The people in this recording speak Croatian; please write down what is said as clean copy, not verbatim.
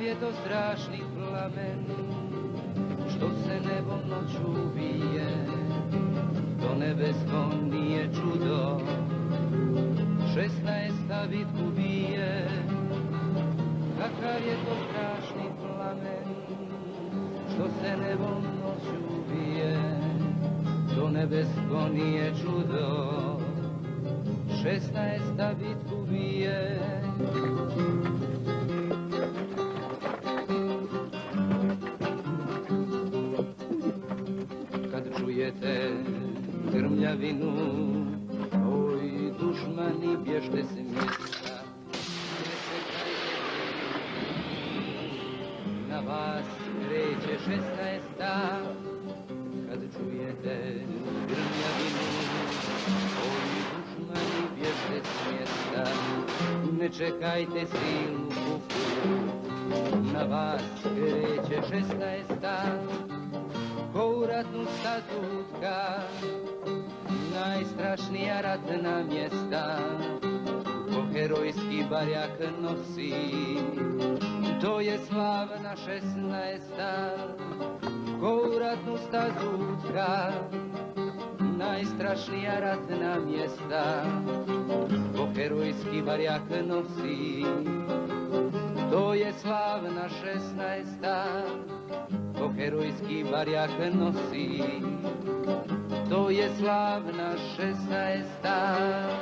Kakav je to strašni plamen, što se nebom noću bije, to nebesko nije čudo, 16. bitku bije. Kakav je to strašni plamen, što se nebom noću bije, to nebesko nije čudo, 16. bitku bije. Kad čujete grmljavinu, oj dušmani, bježte s mjesta, na vas kreće 16. Kad čujete grmljavinu, oj dušmani, bježte s mjesta, ne čekajte silnu buku, na vas kreće 16. Ko u ratnu statutka, najstrašnija ratna mjesta, ko herojski barjak nosi, to je slavna 16. Ko u ratnu statutka, najstrašnija ratna mjesta, ko herojski barjak nosi, to je slavna 16. Ko herojski barjak nosi, to je slavna 16.